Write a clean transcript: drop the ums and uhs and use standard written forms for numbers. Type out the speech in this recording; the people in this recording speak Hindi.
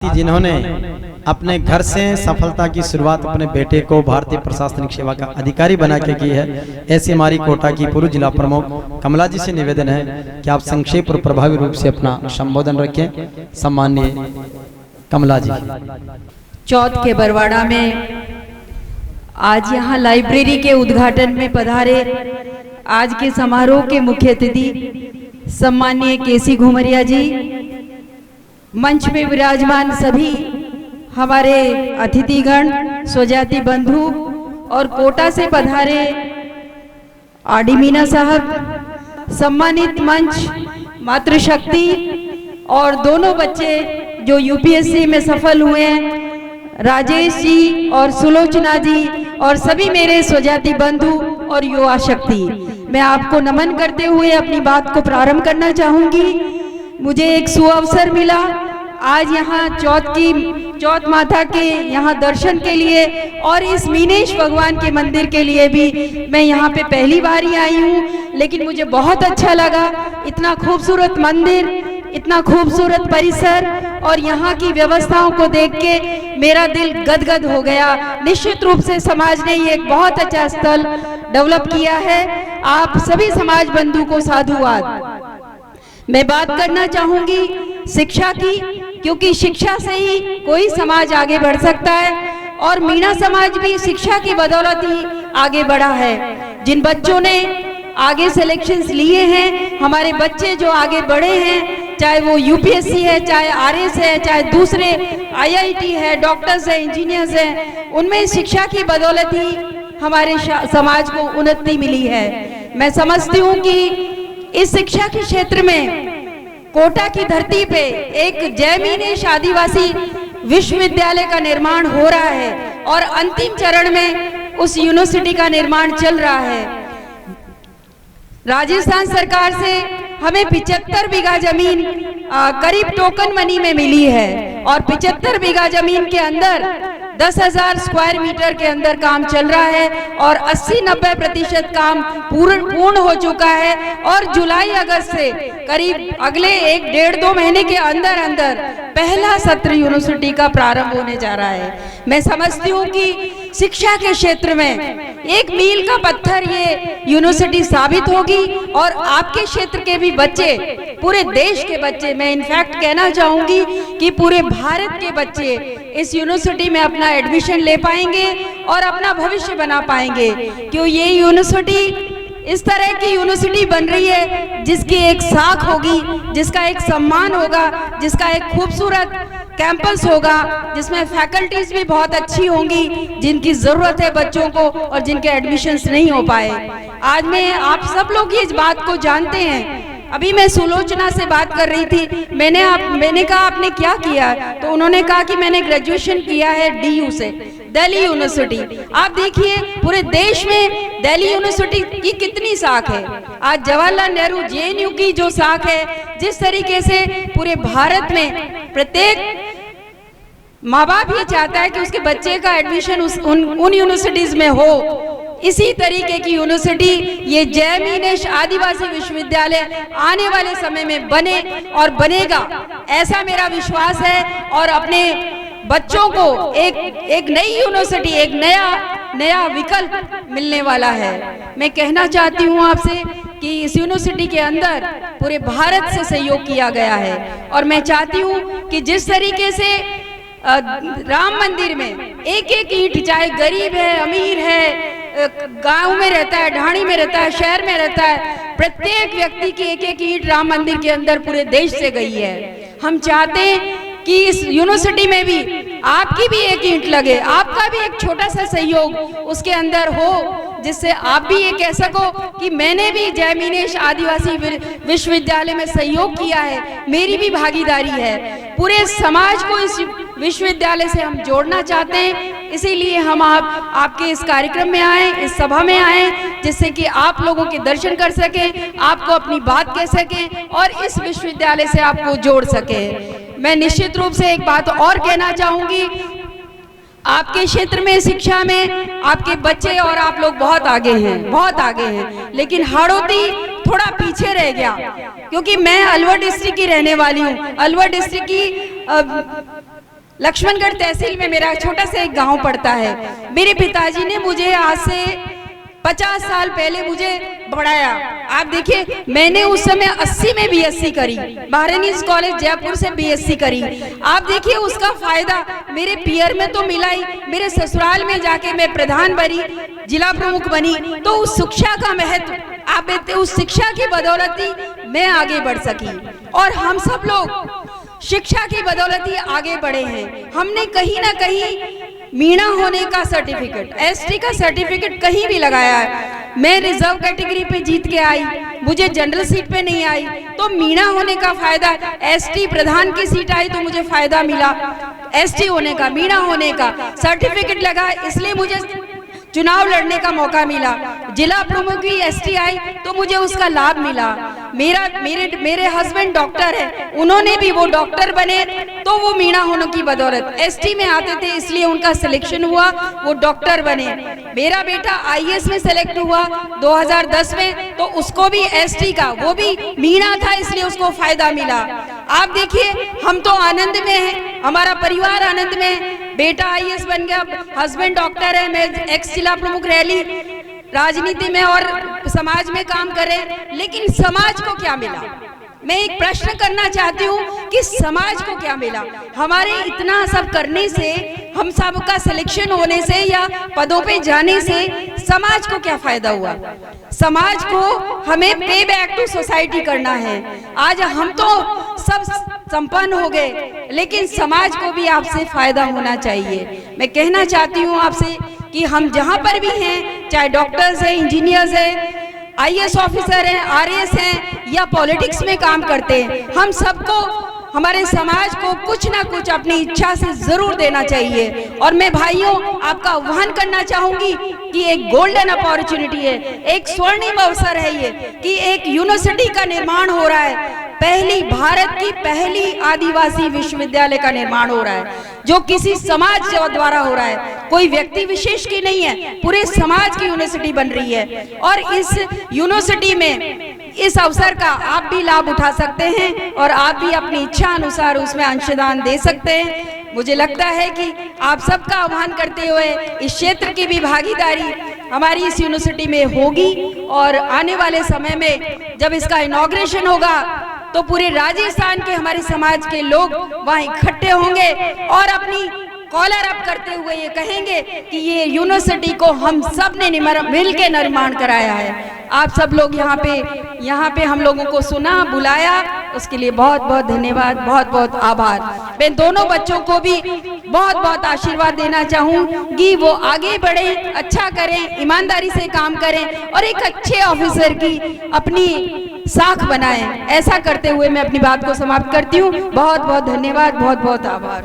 जिन्होंने अपने घर से सफलता की शुरुआत अपने बेटे को भारतीय प्रशासनिक सेवा का अधिकारी बना के की है, ऐसी हमारी कोटा की पूर्व जिला प्रमुख कमला जी से निवेदन है कि आप संक्षेप और प्रभावी रूप से अपना संबोधन रखें। सम्माननीय कमला जी। चौथ के बरवाड़ा में आज यहाँ लाइब्रेरी के उद्घाटन में पधारे आज के समारोह के मुख्य अतिथि सम्माननीय केसी घुमरिया जी, मंच में विराजमान सभी हमारे अतिथिगण, स्वजाति बंधु और कोटा से पधारे आरडी मीना साहब, सम्मानित मंच मातृशक्ति और दोनों बच्चे जो यूपीएससी में सफल हुए हैं, राजेश जी और सुलोचना जी और सभी मेरे स्वजाति बंधु और युवा शक्ति, मैं आपको नमन करते हुए अपनी बात को प्रारंभ करना चाहूंगी। मुझे एक सुअवसर मिला आज यहाँ चौथ माता के यहाँ दर्शन के लिए और इस मीनेश भगवान के मंदिर के लिए भी मैं यहाँ पे पहली बार ही आई हूँ, लेकिन मुझे बहुत अच्छा लगा। इतना खूबसूरत मंदिर, इतना खूबसूरत परिसर और यहाँ की व्यवस्थाओं को देख के मेरा दिल गदगद हो गया। निश्चित रूप से समाज ने ये एक बहुत अच्छा स्थल डेवलप किया है। आप सभी समाज बंधु को साधुवाद। मैं बात करना चाहूंगी शिक्षा की, क्योंकि शिक्षा से ही कोई समाज आगे बढ़ सकता है और मीणा समाज भी शिक्षा की बदौलत ही आगे बढ़ा है। जिन बच्चों ने आगे सिलेक्शंस लिए हैं, हमारे बच्चे जो आगे बढ़े हैं, चाहे वो यूपीएससी है, चाहे आरएस है, चाहे दूसरे आईआईटी है, डॉक्टर्स है, इंजीनियर्स हैं, उनमें शिक्षा की बदौलत ही हमारे समाज को उन्नति मिली है। मैं समझती हूँ कि इस शिक्षा के क्षेत्र में कोटा की धरती पे एक जय मीनेश आदिवासी विश्वविद्यालय का निर्माण हो रहा है और अंतिम चरण में उस यूनिवर्सिटी का निर्माण चल रहा है। राजस्थान सरकार से हमें 75 बीघा जमीन करीब टोकन मनी में मिली है और 75 बीघा जमीन के अंदर 10,000 स्क्वायर मीटर के अंदर काम चल रहा है और 80-90% काम पूर्ण हो चुका है और जुलाई अगस्त से करीब अगले 1-1.5-2 महीने के अंदर अंदर पहला सत्र यूनिवर्सिटी का प्रारंभ होने जा रहा है। मैं समझती हूँ कि शिक्षा के क्षेत्र में एक मील का पत्थर ये यूनिवर्सिटी साबित होगी और आपके क्षेत्र के भी बच्चे, पूरे देश के बच्चे, मैं इनफैक्ट कहना चाहूंगी कि पूरे भारत के बच्चे इस यूनिवर्सिटी में अपना एडमिशन ले पाएंगे और अपना भविष्य बना पाएंगे। क्यों ये यूनिवर्सिटी इस तरह की यूनिवर्सिटी बन रही है जिसकी एक साख होगी, जिसका एक सम्मान होगा, जिसका एक खूबसूरत कैंपस होगा, जिसमें फैकल्टीज भी बहुत अच्छी होंगी, जिनकी जरूरत है बच्चों को और जिनके एडमिशन्स नहीं हो पाए। आज मैं आप सब लोग इस बात को जानते हैं। अभी मैं सुलोचना से बात कर रही थी, मैंने कहा आपने क्या किया, तो उन्होंने कहा कि मैंने ग्रेजुएशन किया है DU से, दिल्ली यूनिवर्सिटी। आप देखिए पूरे देश में दिल्ली यूनिवर्सिटी की कितनी शाख है। आज जवाहरलाल नेहरू JNU की जो शाख है, जिस तरीके से पूरे भारत में प्रत्येक माँ बाप ये चाहता है कि उसके बच्चे का एडमिशन उन यूनिवर्सिटीज में हो, इसी तरीके की यूनिवर्सिटी ये जय मीनेश आदिवासी विश्वविद्यालय आने वाले समय में बने और बनेगा, ऐसा मेरा विश्वास है। और अपने बच्चों को एक नई यूनिवर्सिटी, एक नया विकल्प मिलने वाला है। मैं कहना चाहती हूँ आपसे कि इस यूनिवर्सिटी के अंदर पूरे भारत से सहयोग किया गया है और मैं चाहती हूँ कि जिस तरीके से राम मंदिर में एक ईंट, चाहे गरीब है, अमीर है, गांव में रहता है, ढाणी में रहता है, शहर में रहता है, प्रत्येक व्यक्ति की एक ईंट राम मंदिर के अंदर पूरे देश से गई है। हम चाहते हैं कि इस यूनिवर्सिटी में भी आपकी भी एक ईंट लगे, आपका भी एक छोटा सा सहयोग उसके अंदर हो, जिससे आप भी ये कह सको कि मैंने भी जय मीनेश आदिवासी विश्वविद्यालय में सहयोग किया है, मेरी भी भागीदारी है। पूरे समाज को इस विश्वविद्यालय से हम जोड़ना चाहते हैं, इसीलिए हम आपके इस कार्यक्रम में आए, इस सभा में आए, जिससे कि आप लोगों के दर्शन कर सकें, आपको अपनी बात कह सकें और इस विश्वविद्यालय से आपको जोड़ सकें। मैं निश्चित रूप से एक बात और कहना चाहूंगी, आपके क्षेत्र में शिक्षा में आपके बच्चे और आप लोग बहुत आगे हैं, लेकिन हाड़ौती थोड़ा पीछे रह गया, क्योंकि मैं अलवर डिस्ट्रिक्ट की रहने वाली हूँ। अलवर डिस्ट्रिक्ट की लक्ष्मणगढ़ तहसील में मेरा छोटा सा एक गांव पड़ता है। मेरे पिताजी ने मुझे आज से 50 साल पहले मुझे पढ़ाया। आप देखिए, मैंने उस समय 80 में बीएससी करी, महारानीज कॉलेज जयपुर से बीएससी करी। आप देखिए उसका फायदा मेरे पियर में तो मिला ही, मेरे ससुराल में जाके मैं प्रधान बनी, जिला प्रमुख बनी। तो उस शिक्षा का महत्व, आप उस शिक्षा की बदौलत ही मैं आगे बढ़ सकी, और हम सब लोग शिक्षा की बदौलत ही आगे बढ़े हैं। हमने कहीं ना कहीं मीणा होने का सर्टिफिकेट, एसटी का सर्टिफिकेट कहीं भी लगाया है। मैं रिजर्व कैटेगरी पे जीत के आई, मुझे जनरल सीट पे नहीं आई, तो मीणा होने का फायदा, एसटी प्रधान की सीट आई तो मुझे फायदा मिला एसटी होने का, मीणा होने का सर्टिफिकेट लगा, इसलिए मुझे चुनाव लड़ने का मौका मिला। जिला प्रमुख भी एसटी आई तो मुझे उसका लाभ मिला। मेरे हस्बैंड डॉक्टर है, उन्होंने भी वो डॉक्टर बने तो वो मीणा होने की बदौलत एसटी में आते थे, इसलिए उनका सिलेक्शन हुआ, वो डॉक्टर बने। मेरा बेटा आईएएस में सेलेक्ट हुआ 2010 में, तो उसको भी एसटी का, वो भी मीणा था, इसलिए उसको फायदा मिला। आप देखिए, हम तो आनंद में हैं, हमारा परिवार आनंद में है। बेटा आईएएस बन गया, हस्बैंड डॉक्टर है, मैं एक्स जिला प्रमुख रैली, राजनीति में और समाज में काम करे। लेकिन समाज को क्या मिला? मैं एक प्रश्न करना चाहती हूँ कि समाज को क्या मिला? हमारे इतना सब करने से, हम सब का सिलेक्शन होने से या पदों पे जाने से समाज को क्या फायदा हुआ? समाज को हमें पे बैक टू सोसाइटी करना है। आज हम तो सब संपन्न हो गए, लेकिन समाज को भी आपसे फायदा होना चाहिए। मैं कहना चाहती हूँ आपसे कि हम जहाँ पर भी हैं, चाहे डॉक्टर्स हैं, इंजीनियर्स हैं, आईएएस ऑफिसर हैं, आरएएस हैं या पॉलिटिक्स में काम करते हैं, हम सबको, हमारे समाज को कुछ ना कुछ अपनी इच्छा से जरूर देना चाहिए। और मैं भाइयों आपका आह्वान करना चाहूंगी कि एक गोल्डन अपॉर्चुनिटी है, एक स्वर्णिम अवसर है ये, कि एक यूनिवर्सिटी का निर्माण हो रहा है। भारत की पहली आदिवासी विश्वविद्यालय का निर्माण हो रहा है, जो किसी समाज द्वारा हो रहा है, कोई व्यक्ति विशेष की नहीं है, पूरे समाज की यूनिवर्सिटी बन रही है। और इस यूनिवर्सिटी में इस अवसर का आप भी लाभ उठा सकते हैं और आप भी अपनी इच्छा अनुसार उसमें अंशदान दे सकते हैं। मुझे लगता है कि आप सबका आह्वान करते हुए इस क्षेत्र की भी भागीदारी हमारी इस यूनिवर्सिटी में होगी, और आने वाले समय में जब इसका इनॉग्रेशन होगा तो पूरे राजस्थान के हमारे समाज के लोग वहां इकट्ठे होंगे और अपनी कॉलर अप करते हुए ये कहेंगे कि ये यूनिवर्सिटी को हम सब ने मिल के निर्माण कराया है। आप सब लोग यहाँ पे हम लोगों को सुना, बुलाया, उसके लिए बहुत बहुत धन्यवाद, बहुत बहुत आभार। मैं दोनों बच्चों को भी बहुत बहुत आशीर्वाद देना चाहूँगी, वो आगे बढ़े, अच्छा करें, ईमानदारी से काम करें और एक अच्छे ऑफिसर की अपनी साख बनाएं। ऐसा करते हुए मैं अपनी बात को समाप्त करती हूँ। बहुत बहुत धन्यवाद, बहुत बहुत आभार।